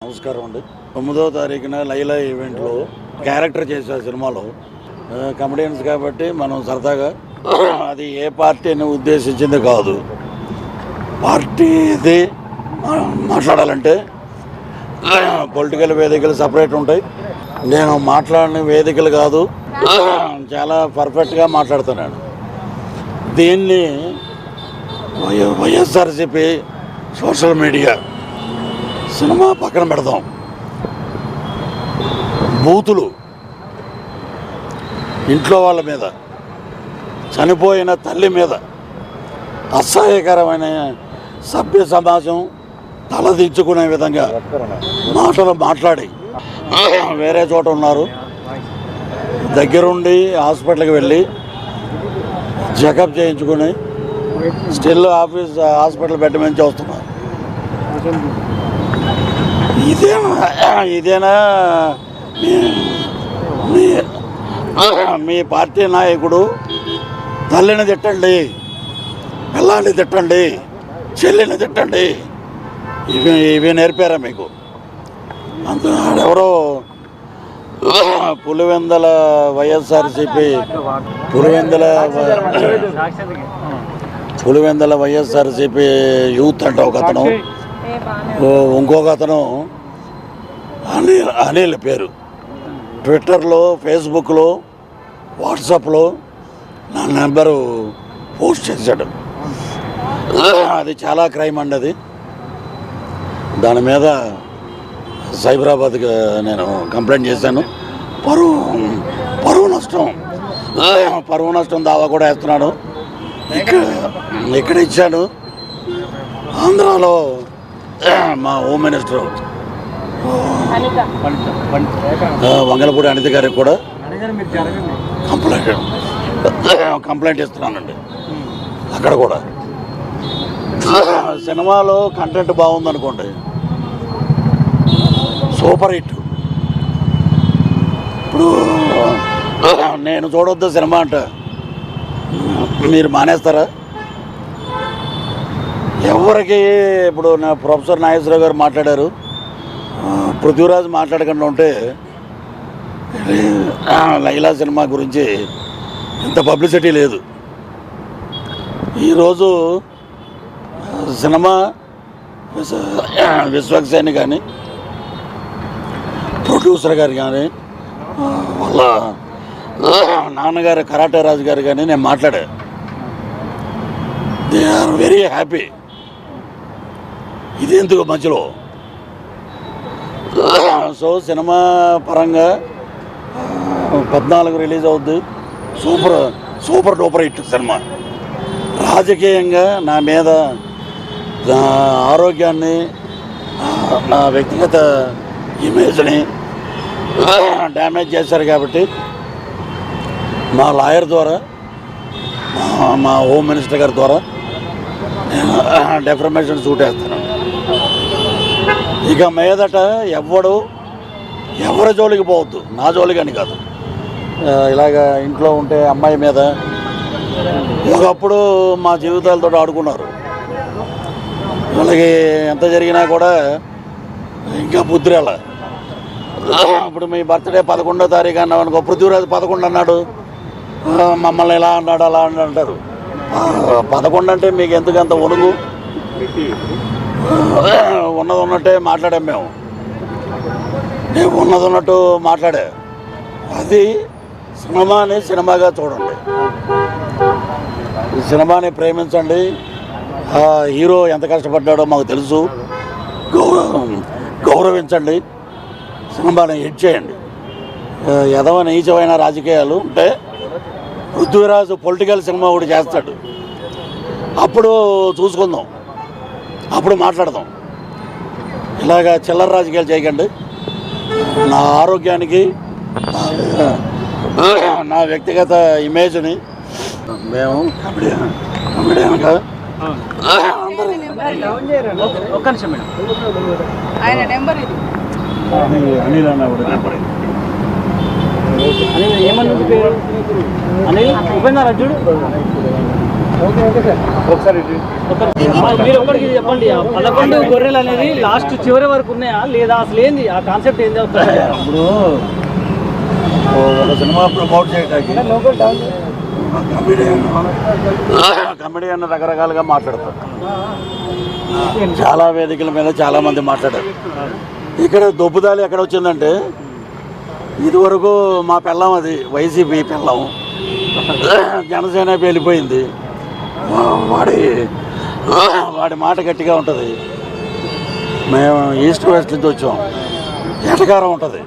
నమస్కారం అండి. 9వ తారీఖున లైలా ఈవెంట్లో క్యారెక్టర్ చేసే సినిమాలో కమెడియన్స్ కాబట్టి మనం సరదాగా అది ఏ పార్టీని ఉద్దేశించింది కాదు. పార్టీది మాట్లాడాలంటే పొలిటికల్ వేదికలు సపరేట్ ఉంటాయి. నేను మాట్లాడిన వేదికలు కాదు, చాలా పర్ఫెక్ట్గా మాట్లాడుతున్నాను. దీన్ని వైఎస్ఆర్సీపీ సోషల్ మీడియా సినిమా పక్కన పెడదాం. బూతులు ఇంట్లో వాళ్ళ మీద, చనిపోయిన తల్లి మీద అసహ్యకరమైన సభ్య సమాజం తలదించుకునే విధంగా మాటలు మాట్లాడి వేరే చోట ఉన్నారు. దగ్గరుండి హాస్పిటల్కి వెళ్ళి చెకప్ చేయించుకుని స్టిల్ హాస్పిటల్ బెడ్ నుంచి వస్తున్నారు. ఇదేనా మీ పార్టీ నాయకుడు? తల్లిని తిట్టండి, పిల్లాన్ని తిట్టండి, చెల్లిని తిట్టండి, ఇవి నేర్పారా మీకు? అంత ఆడెవరో పులివెందల వైఎస్ఆర్సీపీ పులివెందల వైఎస్ఆర్సీపీ యూత్ అంటే ఒక అతను, ఇంకొక అతను అనిల్ పేరు ట్విట్టర్లో, ఫేస్బుక్లో, వాట్సాప్లో నా నెంబరు పోస్ట్ చేశాడు. అది చాలా క్రైమ్ అండి. అది దాని మీద సైబరాబాద్కి నేను కంప్లైంట్ చేశాను. పరువు నష్టం దావా కూడా వేస్తున్నాడు. ఇక్కడ ఇచ్చాను. ఆంధ్రాలో మా హోమ్ మినిస్టర్ వంగలపూడి అనిత గారికి కూడా కంప్లైంట్ ఇస్తున్నానండి. అక్కడ కూడా సినిమాలో కంటెంట్ బాగుందనుకోండి, సూపర్ హిట్. ఇప్పుడు నేను చూడొద్దు సినిమా అంటే మీరు మానేస్తారా? ఎవరికి ఇప్పుడు నా ప్రొఫెసర్ నాగేశ్వరరావు గారు మాట్లాడారు, పృథ్వీరాజ్ మాట్లాడకుండా ఉంటే లైలా సినిమా గురించి ఇంత పబ్లిసిటీ లేదు. ఈరోజు సినిమా విశ్వక్సేని కానీ, ప్రొడ్యూసర్ గారు కానీ, వాళ్ళ నాన్నగారు కరాటే రాజు గారు కానీ నేను మాట్లాడా. They are very happy. ఇది ఎందుకు మధ్యలో? సో సినిమా పరంగా 14 రిలీజ్ అవుద్ది. Super duper hit cinema. రాజకీయంగా నా మీద, నా ఆరోగ్యాన్ని, నా వ్యక్తిగత ఇమేజ్ని డ్యామేజ్ చేశారు కాబట్టి మా లాయర్ ద్వారా, మా హోమ్ మినిస్టర్ గారి ద్వారా నేను డెఫర్మేషన్ సూట్ వేస్తున్నాను. ఇక మీదట ఎవరి జోలికి పోవద్దు, నా జోలికి అని కాదు. ఇలాగ ఇంట్లో ఉంటే అమ్మాయి మీద ఒకప్పుడు మా జీవితాలతో ఆడుకున్నారు. వాళ్ళకి ఎంత జరిగినా కూడా ఇంకా బుద్ధి రాల. ఇప్పుడు మీ బర్త్డే 11వ తారీఖు అన్నావు అనుకో, పృథ్వీరాజ్ 11 అన్నాడు, మమ్మల్ని ఇలా అన్నాడు అలా అంటారు. 11 అంటే మీకు ఎందుకు అంత ఒనుగు? ఉన్నది ఉన్నట్టే మాట్లాడాం మేము. నేను ఉన్నది ఉన్నట్టు మాట్లాడా. అది సినిమాని సినిమాగా చూడండి, సినిమాని ప్రేమించండి. ఆ హీరో ఎంత కష్టపడ్డాడో మాకు తెలుసు. గౌరవించండి, సినిమాని హిట్ చేయండి. ఎదవ నీచమైన రాజకీయాలు ఉంటే పృథ్వీరాజు పొలిటికల్ సినిమా ఒకటి చేస్తాడు, అప్పుడు చూసుకుందాం, అప్పుడు మాట్లాడదాం. ఇలాగా చిల్లర రాజకీయాలు చేయకండి. నా ఆరోగ్యానికి, నా వ్యక్తిగత ఇమేజ్ని మేము కమెడియన్గా అనిల్ అన్న కూడా నెంబర్ ఏమన్నా పేరు అనిల్ ఉపేంద్ర రాజుడు మీరు ఒక్కడికి చెప్పండి, 11 గొర్రెలు అనేది లాస్ట్ చివరి వరకు ఉన్నాయా లేదా, అసలు ఏంది ఆ కాన్సెప్ట్ ఏంది? ఇప్పుడు ఒక సినిమా ప్రమోట్ చేయడానికి కమెడియన్ రకరకాలుగా మాట్లాడతారు. చాలా వేదికల మీద చాలా మంది మాట్లాడారు. ఇక్కడ దొబ్బుదాలి ఎక్కడ వచ్చిందంటే, ఇదివరకు మా పెళ్ళం అది వైసీపీ పెళ్ళం, జనసేన వెళ్ళిపోయింది. వాడి మాట గట్టిగా ఉంటుంది. మేము ఈస్ట్ వెస్ట్ నుంచి వచ్చాం, ఎటకారం ఉంటుంది.